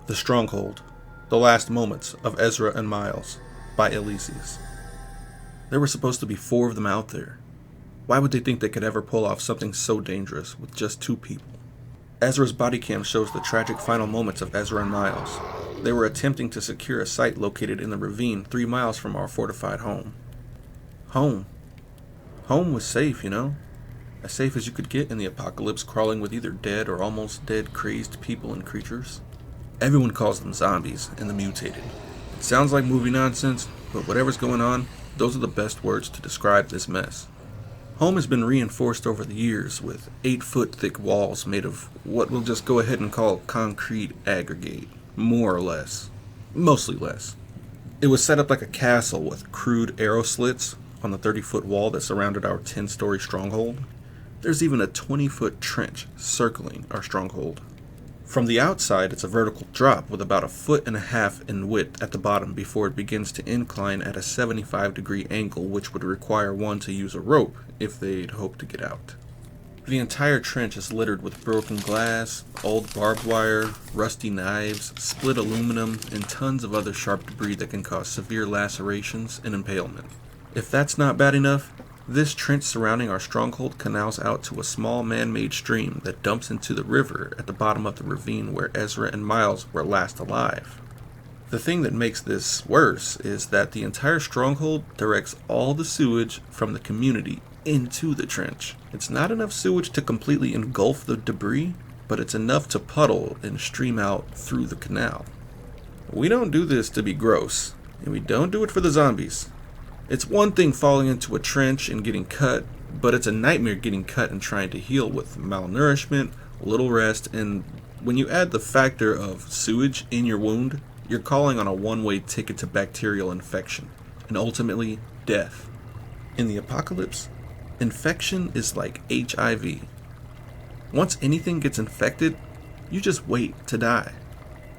The Stronghold, The Last Moments of Ezra and Miles, by Elyses. There were supposed to be 4 of them out there. Why would they think they could ever pull off something so dangerous with just 2 people? Ezra's body cam shows the tragic final moments of Ezra and Miles. They were attempting to secure a site located in the ravine 3 miles from our fortified home. Home. Home was safe, you know? As safe as you could get in the apocalypse, crawling with either dead or almost dead crazed people and creatures. Everyone calls them zombies and the mutated. It sounds like movie nonsense, but whatever's going on, those are the best words to describe this mess. Home has been reinforced over the years with 8-foot thick walls made of what we'll just go ahead and call concrete aggregate, more or less. Mostly less. It was set up like a castle with crude arrow slits on the 30-foot wall that surrounded our 10-story stronghold. There's even a 20-foot trench circling our stronghold. From the outside, it's a vertical drop with about 1.5 feet in width at the bottom before it begins to incline at a 75-degree angle, which would require one to use a rope if they'd hope to get out. The entire trench is littered with broken glass, old barbed wire, rusty knives, split aluminum, and tons of other sharp debris that can cause severe lacerations and impalement. If that's not bad enough, this trench surrounding our stronghold canals out to a small man-made stream that dumps into the river at the bottom of the ravine where Ezra and Miles were last alive. The thing that makes this worse is that the entire stronghold directs all the sewage from the community into the trench. It's not enough sewage to completely engulf the debris, but it's enough to puddle and stream out through the canal. We don't do this to be gross, and we don't do it for the zombies. It's one thing falling into a trench and getting cut, but it's a nightmare getting cut and trying to heal with malnourishment, little rest, and when you add the factor of sewage in your wound, you're calling on a one-way ticket to bacterial infection, and ultimately, death. In the apocalypse, infection is like HIV. Once anything gets infected, you just wait to die.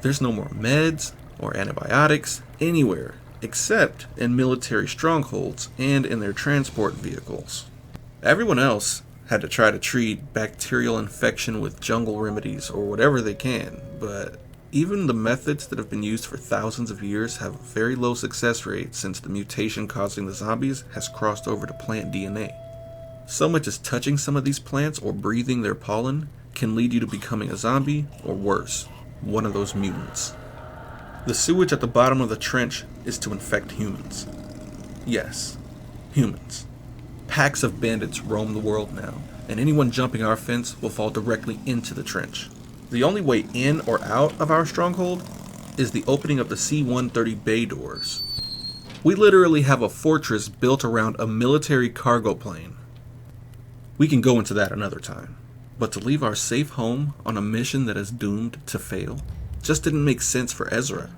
There's no more meds or antibiotics anywhere, except in military strongholds and in their transport vehicles. Everyone else had to try to treat bacterial infection with jungle remedies or whatever they can, but even the methods that have been used for thousands of years have a very low success rate since the mutation causing the zombies has crossed over to plant DNA. So much as touching some of these plants or breathing their pollen can lead you to becoming a zombie, or worse, one of those mutants. The sewage at the bottom of the trench is to infect humans. Yes, humans. Packs of bandits roam the world now, and anyone jumping our fence will fall directly into the trench. The only way in or out of our stronghold is the opening of the C-130 bay doors. We literally have a fortress built around a military cargo plane. We can go into that another time, but to leave our safe home on a mission that is doomed to fail just didn't make sense for Ezra.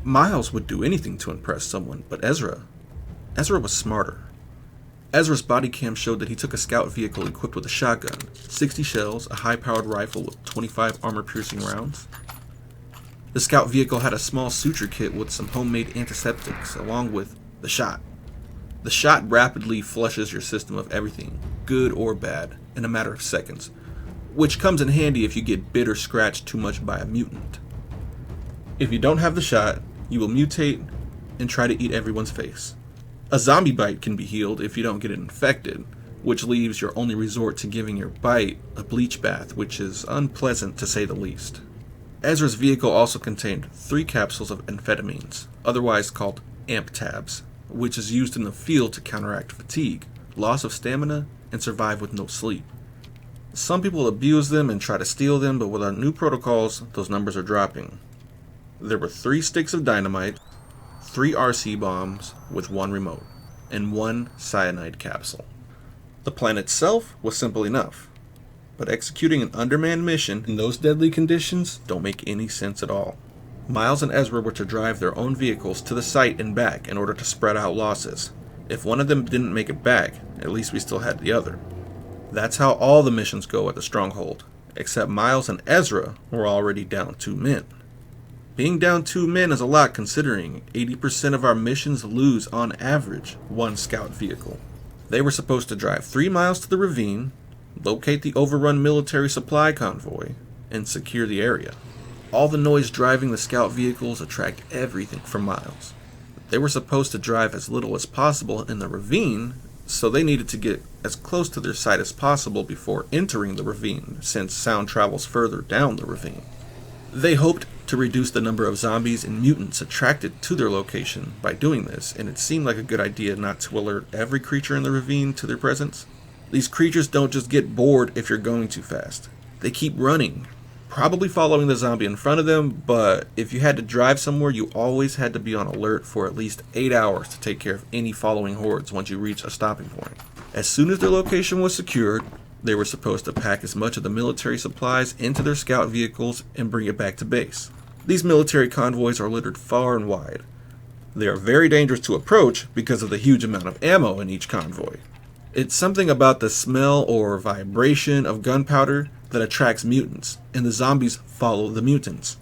Miles would do anything to impress someone, but Ezra was smarter. Ezra's body cam showed that he took a scout vehicle equipped with a shotgun, 60 shells, a high-powered rifle with 25 armor-piercing rounds. The scout vehicle had a small suture kit with some homemade antiseptics, along with the shot. The shot rapidly flushes your system of everything, good or bad, in a matter of seconds, which comes in handy if you get bit or scratched too much by a mutant. If you don't have the shot, you will mutate and try to eat everyone's face. A zombie bite can be healed if you don't get it infected, which leaves your only resort to giving your bite a bleach bath, which is unpleasant to say the least. Ezra's vehicle also contained 3 capsules of amphetamines, otherwise called amp tabs, which is used in the field to counteract fatigue, loss of stamina, and survive with no sleep. Some people abuse them and try to steal them, but with our new protocols, those numbers are dropping. There were 3 sticks of dynamite, 3 RC bombs with 1 remote, and 1 cyanide capsule. The plan itself was simple enough, but executing an undermanned mission in those deadly conditions don't make any sense at all. Miles and Ezra were to drive their own vehicles to the site and back in order to spread out losses. If one of them didn't make it back, at least we still had the other. That's how all the missions go at the stronghold, except Miles and Ezra were already down 2 men. Being down 2 men is a lot considering 80% of our missions lose on average 1 scout vehicle. They were supposed to drive 3 miles to the ravine, locate the overrun military supply convoy, and secure the area. All the noise driving the scout vehicles attract everything from Miles. They were supposed to drive as little as possible in the ravine, so they needed to get as close to their site as possible before entering the ravine, since sound travels further down the ravine. They hoped to reduce the number of zombies and mutants attracted to their location by doing this, and it seemed like a good idea not to alert every creature in the ravine to their presence. These creatures don't just get bored if you're going too fast. They keep running, probably following the zombie in front of them, but if you had to drive somewhere, you always had to be on alert for at least 8 hours to take care of any following hordes once you reach a stopping point. As soon as their location was secured, they were supposed to pack as much of the military supplies into their scout vehicles and bring it back to base. These military convoys are littered far and wide. They are very dangerous to approach because of the huge amount of ammo in each convoy. It's something about the smell or vibration of gunpowder that attracts mutants, and the zombies follow the mutants.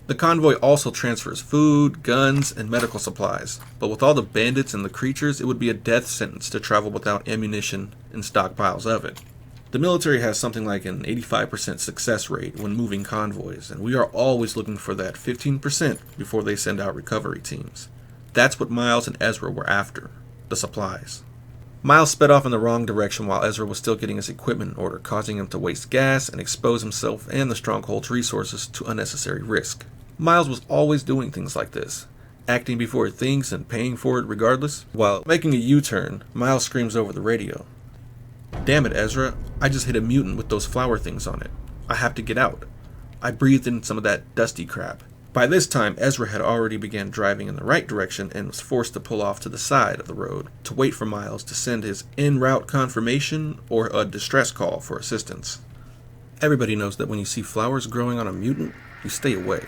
The convoy also transfers food, guns, and medical supplies, but with all the bandits and the creatures, it would be a death sentence to travel without ammunition and stockpiles of it. The military has something like an 85% success rate when moving convoys, and we are always looking for that 15% before they send out recovery teams. That's what Miles and Ezra were after, the supplies. Miles sped off in the wrong direction while Ezra was still getting his equipment in order, causing him to waste gas and expose himself and the Stronghold's resources to unnecessary risk. Miles was always doing things like this, acting before he thinks and paying for it regardless. While making a U-turn, Miles screams over the radio, "Damn it, Ezra, I just hit a mutant with those flower things on it. I have to get out." I breathed in some of that dusty crap. By this time, Ezra had already began driving in the right direction and was forced to pull off to the side of the road to wait for Miles to send his en route confirmation or a distress call for assistance. Everybody knows that when you see flowers growing on a mutant, you stay away.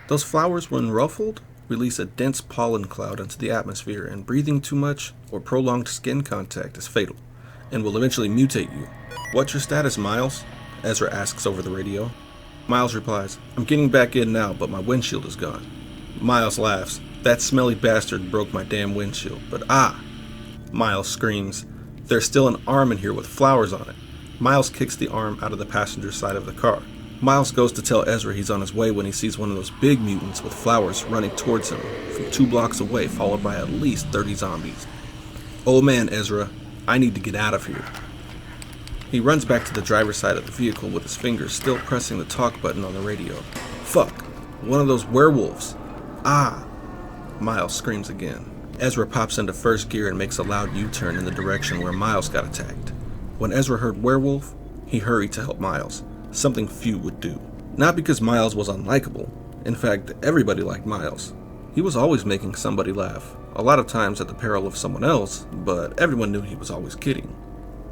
Those flowers, when ruffled, release a dense pollen cloud into the atmosphere, and breathing too much or prolonged skin contact is fatal and will eventually mutate you. "What's your status, Miles?" Ezra asks over the radio. Miles replies, "I'm getting back in now, but my windshield is gone." Miles laughs. "That smelly bastard broke my damn windshield, but ah!" Miles screams, "There's still an arm in here with flowers on it." Miles kicks the arm out of the passenger side of the car. Miles goes to tell Ezra he's on his way when he sees one of those big mutants with flowers running towards him from 2 blocks away, followed by at least 30 zombies. "Oh man, Ezra, I need to get out of here." He runs back to the driver's side of the vehicle with his fingers still pressing the talk button on the radio. "Fuck! One of those werewolves! Ah!" Miles screams again. Ezra pops into first gear and makes a loud U-turn in the direction where Miles got attacked. When Ezra heard werewolf, he hurried to help Miles, something few would do. Not because Miles was unlikable. In fact, everybody liked Miles. He was always making somebody laugh, a lot of times at the peril of someone else, but everyone knew he was always kidding.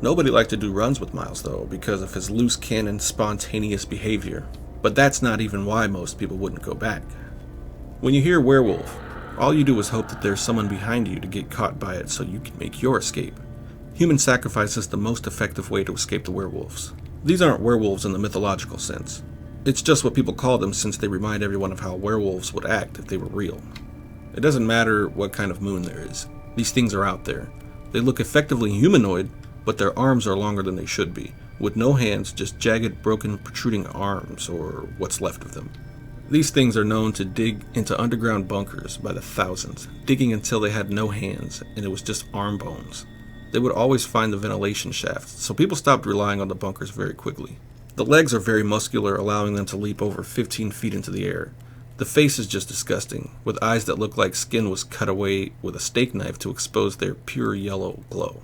Nobody liked to do runs with Miles, though, because of his loose cannon, spontaneous behavior. But that's not even why most people wouldn't go back. When you hear werewolf, all you do is hope that there's someone behind you to get caught by it so you can make your escape. Human sacrifice is the most effective way to escape the werewolves. These aren't werewolves in the mythological sense. It's just what people call them since they remind everyone of how werewolves would act if they were real. It doesn't matter what kind of moon there is. These things are out there. They look effectively humanoid, but their arms are longer than they should be, with no hands, just jagged, broken, protruding arms, or what's left of them. These things are known to dig into underground bunkers by the thousands, digging until they had no hands, and it was just arm bones. They would always find the ventilation shafts, so people stopped relying on the bunkers very quickly. The legs are very muscular, allowing them to leap over 15 feet into the air. The face is just disgusting, with eyes that look like skin was cut away with a steak knife to expose their pure yellow glow.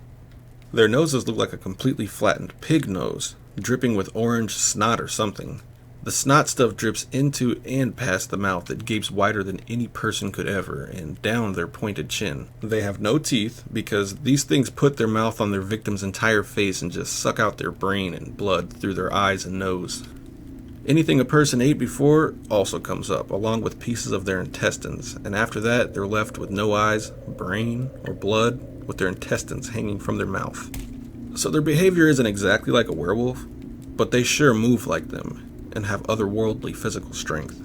Their noses look like a completely flattened pig nose, dripping with orange snot or something. The snot stuff drips into and past the mouth that gapes wider than any person could ever, and down their pointed chin. They have no teeth, because these things put their mouth on their victim's entire face and just suck out their brain and blood through their eyes and nose. Anything a person ate before also comes up, along with pieces of their intestines, and after that they're left with no eyes, brain, or blood, with their intestines hanging from their mouth. So their behavior isn't exactly like a werewolf, but they sure move like them, and have otherworldly physical strength.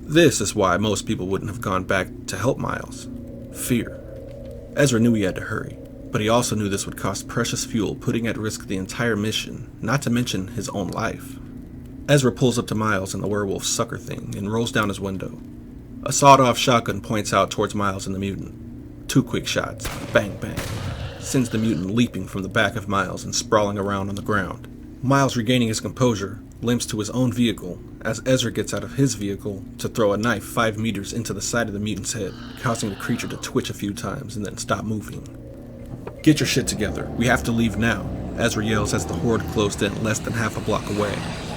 This is why most people wouldn't have gone back to help Miles. Fear. Ezra knew he had to hurry, but he also knew this would cost precious fuel, putting at risk the entire mission, not to mention his own life. Ezra pulls up to Miles in the werewolf sucker thing and rolls down his window. A sawed-off shotgun points out towards Miles and the mutant. 2 quick shots, bang bang, sends the mutant leaping from the back of Miles and sprawling around on the ground. Miles, regaining his composure, limps to his own vehicle as Ezra gets out of his vehicle to throw a knife 5 meters into the side of the mutant's head, causing the creature to twitch a few times and then stop moving. "Get your shit together. We have to leave now," Ezra yells as the horde closed in less than half a block away.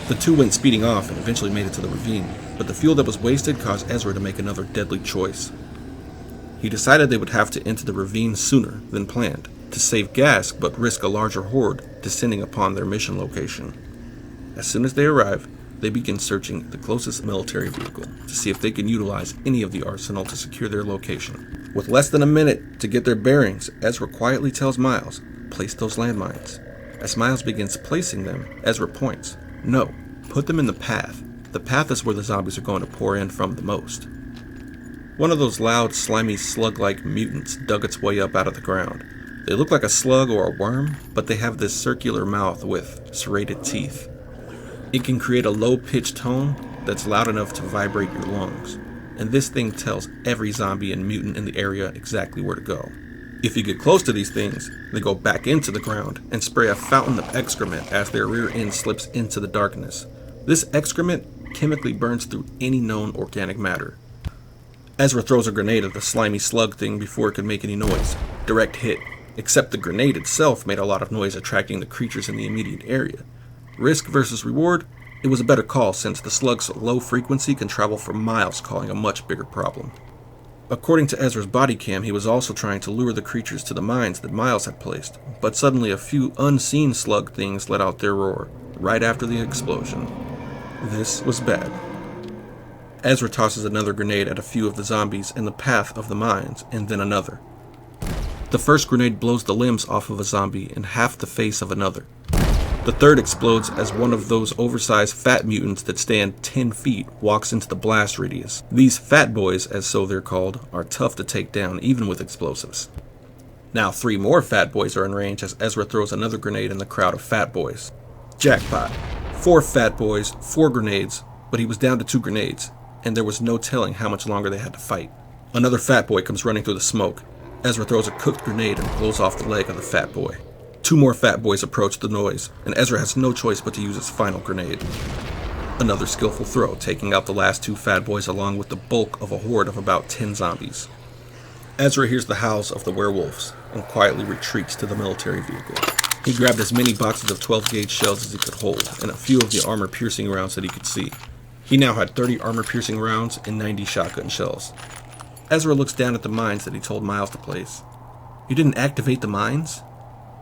The two went speeding off and eventually made it to the ravine, but the fuel that was wasted caused Ezra to make another deadly choice. He decided they would have to enter the ravine sooner than planned, to save gas but risk a larger horde descending upon their mission location. As soon as they arrive, they begin searching the closest military vehicle to see if they can utilize any of the arsenal to secure their location. With less than a minute to get their bearings, Ezra quietly tells Miles, "Place those landmines." As Miles begins placing them, Ezra points, "No, put them in the path. The path is where the zombies are going to pour in from the most." One of those loud, slimy, slug-like mutants dug its way up out of the ground. They look like a slug or a worm, but they have this circular mouth with serrated teeth. It can create a low-pitched tone that's loud enough to vibrate your lungs, and this thing tells every zombie and mutant in the area exactly where to go. If you get close to these things, they go back into the ground and spray a fountain of excrement as their rear end slips into the darkness. This excrement chemically burns through any known organic matter. Ezra throws a grenade at the slimy slug thing before it could make any noise. Direct hit, except the grenade itself made a lot of noise, attracting the creatures in the immediate area. Risk versus reward, it was a better call since the slug's low frequency can travel for miles, causing a much bigger problem. According to Ezra's body cam, he was also trying to lure the creatures to the mines that Miles had placed, but suddenly a few unseen slug things let out their roar, right after the explosion. This was bad. Ezra tosses another grenade at a few of the zombies in the path of the mines, and then another. The first grenade blows the limbs off of a zombie and half the face of another. The third explodes as one of those oversized fat mutants that stand 10 feet walks into the blast radius. These fat boys, as so they're called, are tough to take down even with explosives. Now 3 more fat boys are in range as Ezra throws another grenade in the crowd of fat boys. Jackpot. 4 fat boys, 4 grenades, but he was down to 2 grenades, and there was no telling how much longer they had to fight. Another fat boy comes running through the smoke. Ezra throws a cooked grenade and blows off the leg of the fat boy. 2 more fat boys approach the noise, and Ezra has no choice but to use his final grenade. Another skillful throw, taking out the last 2 fat boys along with the bulk of a horde of about 10 zombies. Ezra hears the howls of the werewolves and quietly retreats to the military vehicle. He grabbed as many boxes of 12-gauge shells as he could hold, and a few of the armor-piercing rounds that he could see. He now had 30 armor-piercing rounds and 90 shotgun shells. Ezra looks down at the mines that he told Miles to place. "You didn't activate the mines?"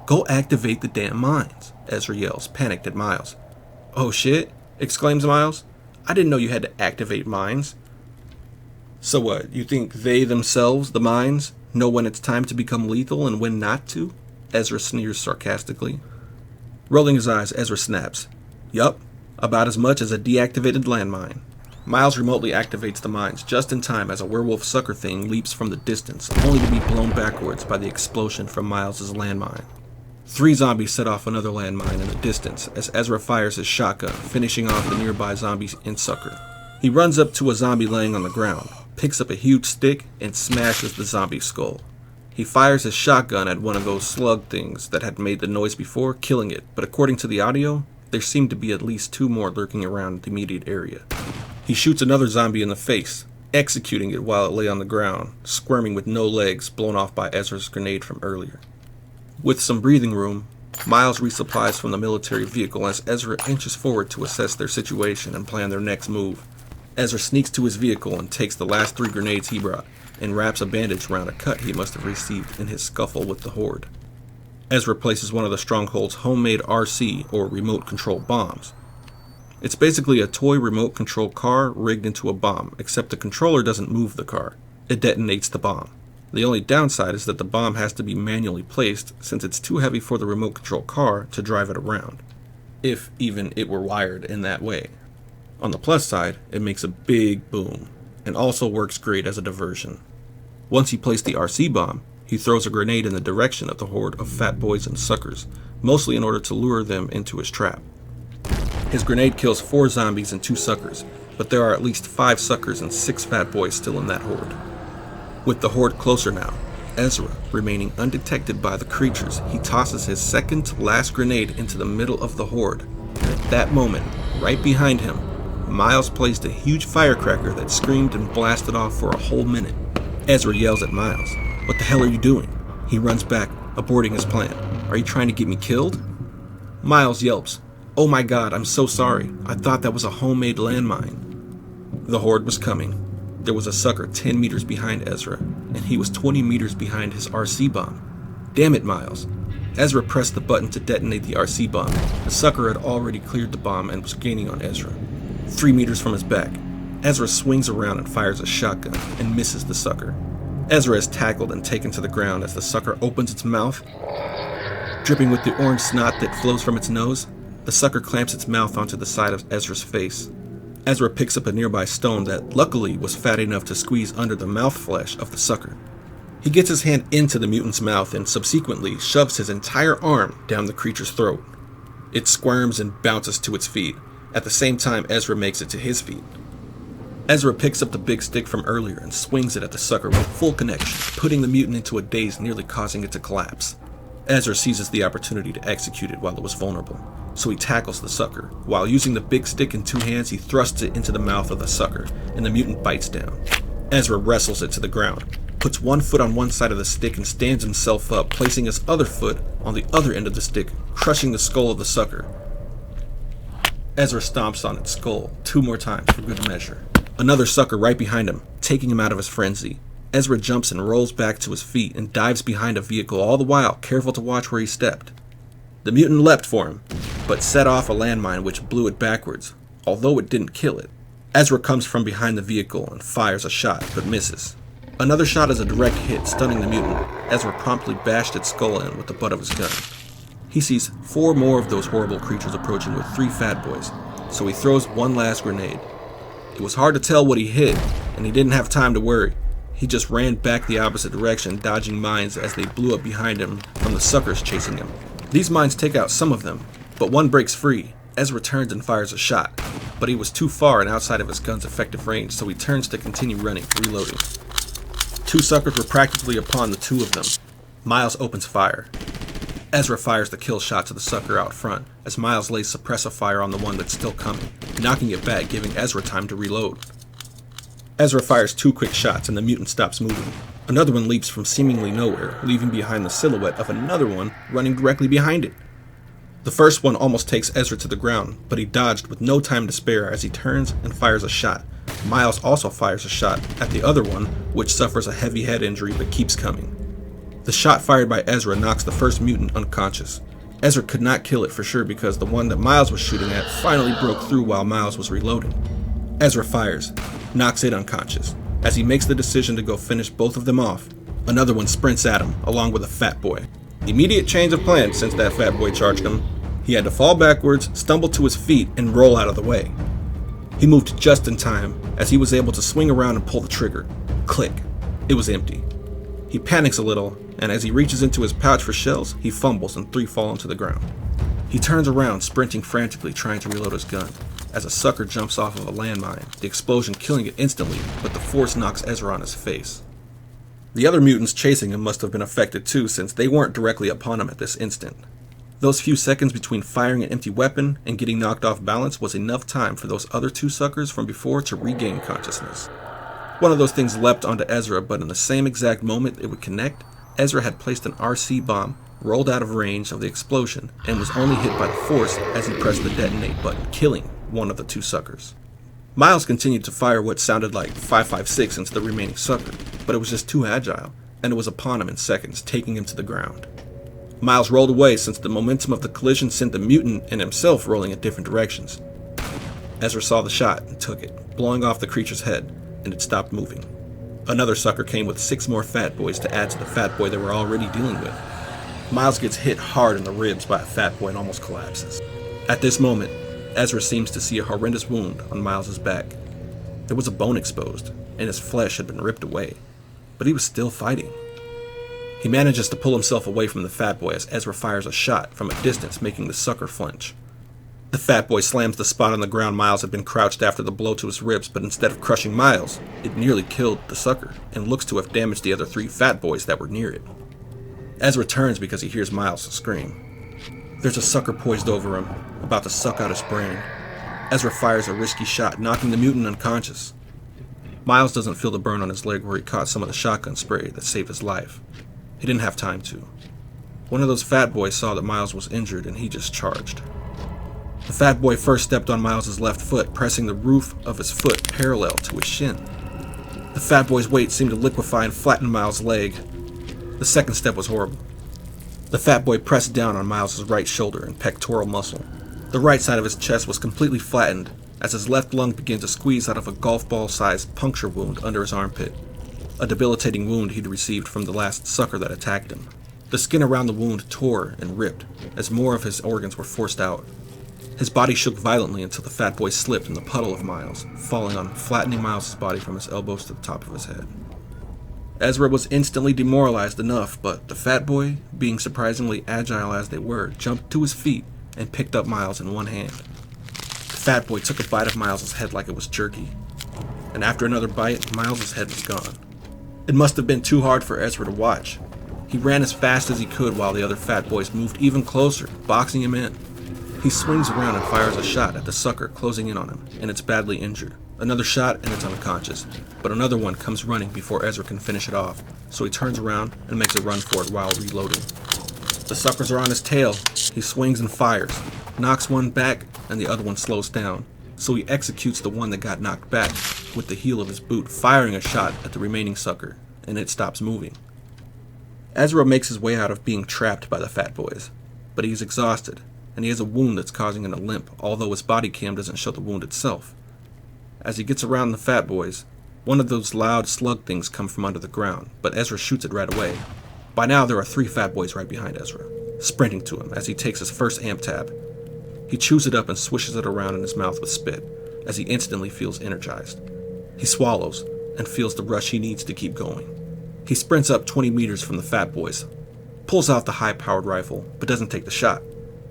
"Go activate the damn mines," Ezra yells, panicked at Miles. "Oh shit," exclaims Miles. "I didn't know you had to activate mines." "So what, you think they themselves, the mines, know when it's time to become lethal and when not to?" Ezra sneers sarcastically. Rolling his eyes, Ezra snaps. "Yup, about as much as a deactivated landmine." Miles remotely activates the mines just in time as a werewolf sucker thing leaps from the distance, only to be blown backwards by the explosion from Miles' landmine. 3 zombies set off another landmine in the distance as Ezra fires his shotgun, finishing off the nearby zombies and sucker. He runs up to a zombie laying on the ground, picks up a huge stick, and smashes the zombie's skull. He fires his shotgun at one of those slug things that had made the noise before, killing it, but according to the audio, there seemed to be at least 2 more lurking around the immediate area. He shoots another zombie in the face, executing it while it lay on the ground, squirming with no legs, blown off by Ezra's grenade from earlier. With some breathing room, Miles resupplies from the military vehicle as Ezra inches forward to assess their situation and plan their next move. Ezra sneaks to his vehicle and takes the last 3 grenades he brought, and wraps a bandage around a cut he must have received in his scuffle with the horde. Ezra places one of the Stronghold's homemade RC, or remote control bombs. It's basically a toy remote control car rigged into a bomb, except the controller doesn't move the car. It detonates the bomb. The only downside is that the bomb has to be manually placed since it's too heavy for the remote control car to drive it around, if even it were wired in that way. On the plus side, it makes a big boom, and also works great as a diversion. Once he placed the RC bomb, he throws a grenade in the direction of the horde of fat boys and suckers, mostly in order to lure them into his trap. His grenade kills 4 zombies and 2 suckers, but there are at least 5 suckers and 6 fat boys still in that horde. With the horde closer now, Ezra remaining undetected by the creatures, he tosses his second to last grenade into the middle of the horde. And at that moment, right behind him, Miles placed a huge firecracker that screamed and blasted off for a whole minute. Ezra yells at Miles, "What the hell are you doing?" He runs back, aborting his plan. "Are you trying to get me killed?" Miles yelps, "Oh my god, I'm so sorry. I thought that was a homemade landmine." The horde was coming. There was a sucker 10 meters behind Ezra, and he was 20 meters behind his RC bomb. Damn it, Miles. Ezra pressed the button to detonate the RC bomb. The sucker had already cleared the bomb and was gaining on Ezra. 3 meters from his back, Ezra swings around and fires a shotgun and misses the sucker. Ezra is tackled and taken to the ground as the sucker opens its mouth. Dripping with the orange snot that flows from its nose, the sucker clamps its mouth onto the side of Ezra's face. Ezra picks up a nearby stone that luckily was fat enough to squeeze under the mouth flesh of the sucker. He gets his hand into the mutant's mouth and subsequently shoves his entire arm down the creature's throat. It squirms and bounces to its feet. At the same time, Ezra makes it to his feet. Ezra picks up the big stick from earlier and swings it at the sucker with full connection, putting the mutant into a daze, nearly causing it to collapse. Ezra seizes the opportunity to execute it while it was vulnerable, so he tackles the sucker. While using the big stick in 2 hands, he thrusts it into the mouth of the sucker, and the mutant bites down. Ezra wrestles it to the ground, puts 1 foot on one side of the stick and stands himself up, placing his other foot on the other end of the stick, crushing the skull of the sucker. Ezra stomps on its skull 2 more times for good measure. Another sucker right behind him, taking him out of his frenzy. Ezra jumps and rolls back to his feet and dives behind a vehicle, all the while careful to watch where he stepped. The mutant leapt for him, but set off a landmine which blew it backwards, although it didn't kill it. Ezra comes from behind the vehicle and fires a shot, but misses. Another shot is a direct hit, stunning the mutant. Ezra promptly bashed its skull in with the butt of his gun. He sees 4 more of those horrible creatures approaching with 3 fat boys, so he throws 1 last grenade. It was hard to tell what he hit, and he didn't have time to worry. He just ran back the opposite direction, dodging mines as they blew up behind him from the suckers chasing him. These mines take out some of them, but one breaks free. Ezra turns and fires a shot, but he was too far and outside of his gun's effective range, so he turns to continue running, reloading. 2 suckers were practically upon the 2 of them. Miles opens fire. Ezra fires the kill shot to the sucker out front, as Miles lays suppressive fire on the one that's still coming, knocking it back, giving Ezra time to reload. Ezra fires 2 quick shots and the mutant stops moving. Another one leaps from seemingly nowhere, leaving behind the silhouette of another one running directly behind it. The first one almost takes Ezra to the ground, but he dodged with no time to spare as he turns and fires a shot. Miles also fires a shot at the other one, which suffers a heavy head injury but keeps coming. The shot fired by Ezra knocks the first mutant unconscious. Ezra could not kill it for sure because the one that Miles was shooting at finally broke through while Miles was reloading. Ezra fires, knocks it unconscious. As he makes the decision to go finish both of them off, another one sprints at him, along with a fat boy. Immediate change of plan since that fat boy charged him. He had to fall backwards, stumble to his feet, and roll out of the way. He moved just in time, as he was able to swing around and pull the trigger. Click. It was empty. He panics a little, and as he reaches into his pouch for shells, he fumbles and 3 fall onto the ground. He turns around, sprinting frantically, trying to reload his gun. As a sucker jumps off of a landmine, the explosion killing it instantly, but the force knocks Ezra on his face. The other mutants chasing him must have been affected too, since they weren't directly upon him at this instant. Those few seconds between firing an empty weapon and getting knocked off balance was enough time for those other 2 suckers from before to regain consciousness. One of those things leapt onto Ezra, but in the same exact moment it would connect, Ezra had placed an RC bomb, rolled out of range of the explosion, and was only hit by the force as he pressed the detonate button, killing one of the 2 suckers. Miles continued to fire what sounded like 5.56 into the remaining sucker, but it was just too agile, and it was upon him in seconds, taking him to the ground. Miles rolled away since the momentum of the collision sent the mutant and himself rolling in different directions. Ezra saw the shot and took it, blowing off the creature's head, and it stopped moving. Another sucker came with 6 more fat boys to add to the fat boy they were already dealing with. Miles gets hit hard in the ribs by a fat boy and almost collapses. At this moment, Ezra seems to see a horrendous wound on Miles's back. There was a bone exposed, and his flesh had been ripped away, but he was still fighting. He manages to pull himself away from the fat boy as Ezra fires a shot from a distance, making the sucker flinch. The fat boy slams the spot on the ground Miles had been crouched after the blow to his ribs, but instead of crushing Miles, it nearly killed the sucker and looks to have damaged the other 3 fat boys that were near it. Ezra turns because he hears Miles scream. There's a sucker poised over him, about to suck out his brain. Ezra fires a risky shot, knocking the mutant unconscious. Miles doesn't feel the burn on his leg where he caught some of the shotgun spray that saved his life. He didn't have time to. One of those fat boys saw that Miles was injured and he just charged. The fat boy first stepped on Miles' left foot, pressing the roof of his foot parallel to his shin. The fat boy's weight seemed to liquefy and flatten Miles' leg. The second step was horrible. The fat boy pressed down on Miles' right shoulder and pectoral muscle. The right side of his chest was completely flattened as his left lung began to squeeze out of a golf ball-sized puncture wound under his armpit, a debilitating wound he'd received from the last sucker that attacked him. The skin around the wound tore and ripped as more of his organs were forced out. His body shook violently until the fat boy slipped in the puddle of Miles, falling on, flattening Miles' body from his elbows to the top of his head. Ezra was instantly demoralized enough, but the fat boy, being surprisingly agile as they were, jumped to his feet and picked up Miles in one hand. The fat boy took a bite of Miles' head like it was jerky, and after another bite, Miles' head was gone. It must have been too hard for Ezra to watch. He ran as fast as he could while the other fat boys moved even closer, boxing him in. He swings around and fires a shot at the sucker closing in on him, and it's badly injured. Another shot and it's unconscious, but another one comes running before Ezra can finish it off, so he turns around and makes a run for it while reloading. The suckers are on his tail. He swings and fires, knocks one back, and the other one slows down, so he executes the one that got knocked back with the heel of his boot, firing a shot at the remaining sucker, and it stops moving. Ezra makes his way out of being trapped by the fat boys, but he's exhausted, and he has a wound that's causing him to limp, although his body cam doesn't show the wound itself. As he gets around the fat boys, one of those loud slug things come from under the ground, but Ezra shoots it right away. By now there are 3 fat boys right behind Ezra, sprinting to him as he takes his first amp tab. He chews it up and swishes it around in his mouth with spit, as he instantly feels energized. He swallows, and feels the rush he needs to keep going. He sprints up 20 meters from the fat boys, pulls out the high-powered rifle, but doesn't take the shot.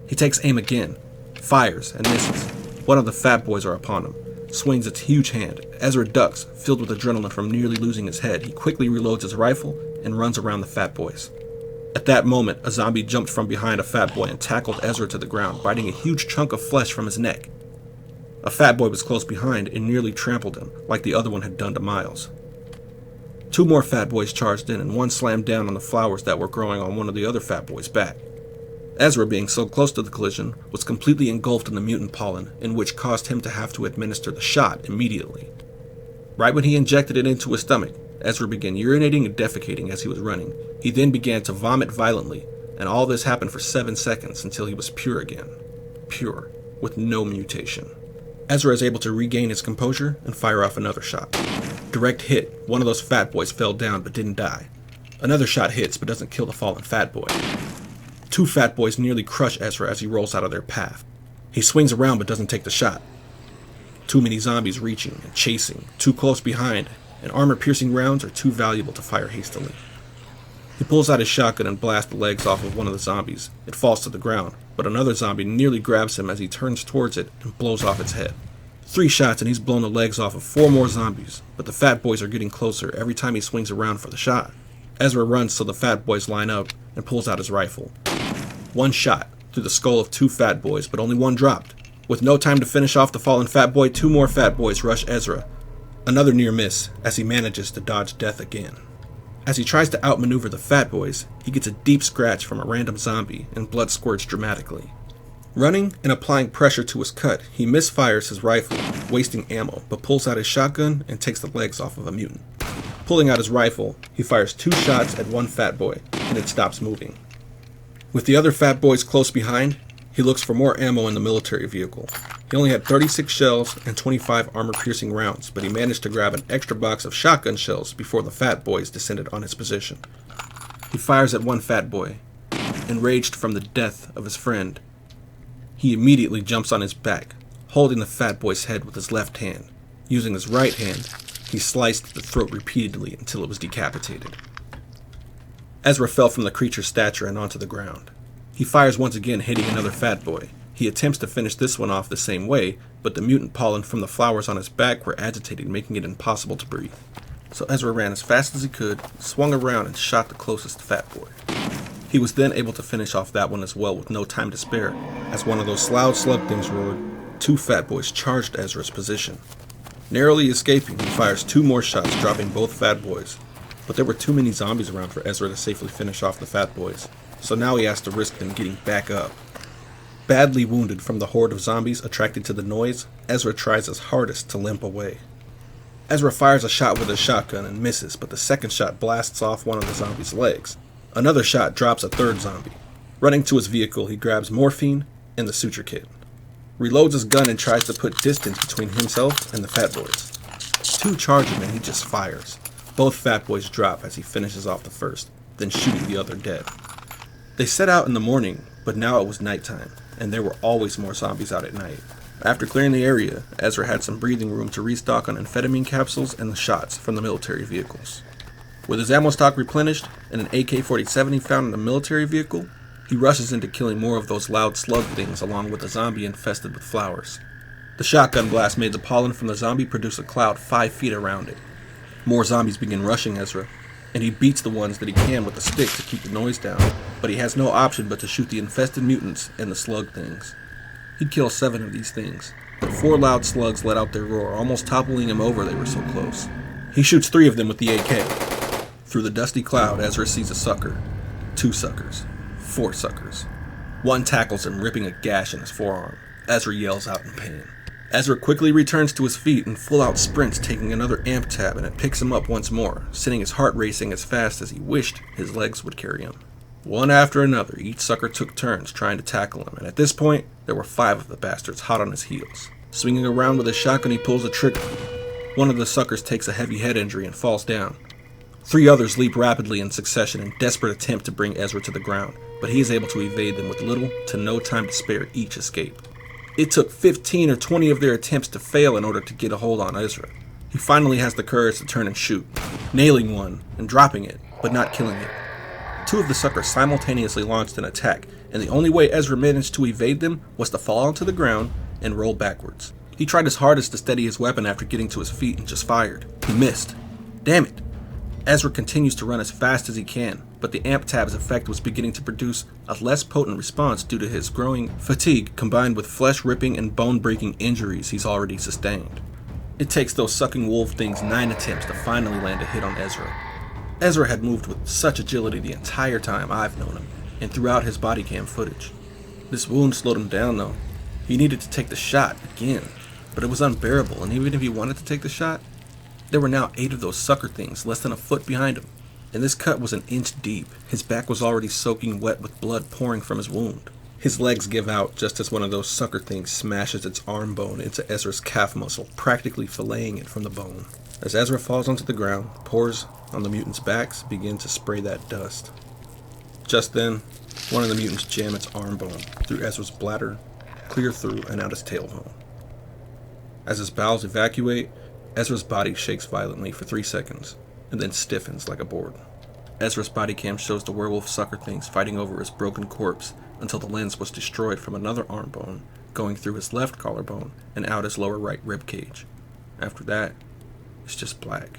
He takes aim again, fires, and misses. One of the fat boys are upon him, swings its huge hand. Ezra ducks, filled with adrenaline from nearly losing his head. He quickly reloads his rifle and runs around the fat boys. At that moment, a zombie jumped from behind a fat boy and tackled Ezra to the ground, biting a huge chunk of flesh from his neck. A fat boy was close behind and nearly trampled him, like the other one had done to Miles. 2 more fat boys charged in, and one slammed down on the flowers that were growing on one of the other fat boys' back. Ezra, being so close to the collision, was completely engulfed in the mutant pollen, in which caused him to have to administer the shot immediately. Right when he injected it into his stomach, Ezra began urinating and defecating as he was running. He then began to vomit violently, and all this happened for 7 seconds until he was pure again. Pure, with no mutation. Ezra is able to regain his composure and fire off another shot. Direct hit, one of those fat boys fell down but didn't die. Another shot hits but doesn't kill the fallen fat boy. 2 fat boys nearly crush Ezra as he rolls out of their path. He swings around but doesn't take the shot. Too many zombies reaching and chasing, too close behind, and armor-piercing rounds are too valuable to fire hastily. He pulls out his shotgun and blasts the legs off of one of the zombies. It falls to the ground, but another zombie nearly grabs him as he turns towards it and blows off its head. 3 shots and he's blown the legs off of 4 more zombies, but the fat boys are getting closer every time he swings around for the shot. Ezra runs so the fat boys line up and pulls out his rifle. 1 shot through the skull of 2 fat boys, but only 1 dropped. With no time to finish off the fallen fat boy, 2 more fat boys rush Ezra. Another near miss as he manages to dodge death again. As he tries to outmaneuver the fat boys, he gets a deep scratch from a random zombie and blood squirts dramatically. Running and applying pressure to his cut, he misfires his rifle, wasting ammo, but pulls out his shotgun and takes the legs off of a mutant. Pulling out his rifle, he fires 2 shots at 1 fat boy, and it stops moving. With the other fat boys close behind, he looks for more ammo in the military vehicle. He only had 36 shells and 25 armor-piercing rounds, but he managed to grab an extra box of shotgun shells before the fat boys descended on his position. He fires at 1 fat boy. Enraged from the death of his friend, he immediately jumps on his back, holding the fat boy's head with his left hand. Using his right hand, he sliced the throat repeatedly until it was decapitated. Ezra fell from the creature's stature and onto the ground. He fires once again, hitting another fat boy. He attempts to finish this one off the same way, but the mutant pollen from the flowers on his back were agitating, making it impossible to breathe. So Ezra ran as fast as he could, swung around, and shot the closest fat boy. He was then able to finish off that one as well with no time to spare. As one of those loud slug things roared, 2 fat boys charged Ezra's position. Narrowly escaping, he fires 2 more shots, dropping both fat boys. But there were too many zombies around for Ezra to safely finish off the fat boys, so now he has to risk them getting back up. Badly wounded from the horde of zombies attracted to the noise, Ezra tries his hardest to limp away. Ezra fires a shot with his shotgun and misses, but the second shot blasts off one of the zombies' legs. Another shot drops a third zombie. Running to his vehicle, he grabs morphine and the suture kit. Reloads his gun and tries to put distance between himself and the fat boys. 2 charge him and he just fires. Both fat boys drop as he finishes off the first, then shooting the other dead. They set out in the morning, but now it was nighttime, and there were always more zombies out at night. After clearing the area, Ezra had some breathing room to restock on amphetamine capsules and the shots from the military vehicles. With his ammo stock replenished and an AK-47 he found in a military vehicle, he rushes into killing more of those loud slug things along with a zombie infested with flowers. The shotgun blast made the pollen from the zombie produce a cloud 5 feet around it. More zombies begin rushing Ezra, and he beats the ones that he can with a stick to keep the noise down, but he has no option but to shoot the infested mutants and the slug things. He'd kill 7 of these things, but 4 loud slugs let out their roar, almost toppling him over, they were so close. He shoots 3 of them with the AK. Through the dusty cloud, Ezra sees a sucker, 2 suckers, 4 suckers. One tackles him, ripping a gash in his forearm. Ezra yells out in pain. Ezra quickly returns to his feet and full-out sprints, taking another amp tab, and it picks him up once more, sending his heart racing as fast as he wished his legs would carry him. One after another, each sucker took turns trying to tackle him, and at this point, there were 5 of the bastards hot on his heels. Swinging around with his shotgun, he pulls the trigger. One of the suckers takes a heavy head injury and falls down. 3 others leap rapidly in succession in desperate attempt to bring Ezra to the ground, but he is able to evade them with little to no time to spare each escape. It took 15 or 20 of their attempts to fail in order to get a hold on Ezra. He finally has the courage to turn and shoot, nailing one and dropping it, but not killing it. 2 of the suckers simultaneously launched an attack, and the only way Ezra managed to evade them was to fall onto the ground and roll backwards. He tried his hardest to steady his weapon after getting to his feet and just fired. He missed. Damn it! Ezra continues to run as fast as he can, but the amp tab's effect was beginning to produce a less potent response due to his growing fatigue combined with flesh-ripping and bone-breaking injuries he's already sustained. It takes those sucking wolf things 9 attempts to finally land a hit on Ezra. Ezra had moved with such agility the entire time I've known him, and throughout his body cam footage. This wound slowed him down though. He needed to take the shot again, but it was unbearable, and even if he wanted to take the shot, there were now 8 of those sucker things less than a foot behind him, and this cut was an inch deep. His back was already soaking wet with blood pouring from his wound. His legs give out just as one of those sucker things smashes its arm bone into Ezra's calf muscle, practically filleting it from the bone. As Ezra falls onto the ground, pores on the mutants' backs begin to spray that dust. Just then, one of the mutants jam its arm bone through Ezra's bladder, clear through and out his tailbone. As his bowels evacuate, Ezra's body shakes violently for 3 seconds, and then stiffens like a board. Ezra's body cam shows the werewolf sucker things fighting over his broken corpse until the lens was destroyed from another arm bone, going through his left collarbone and out his lower right rib cage. After that, it's just black.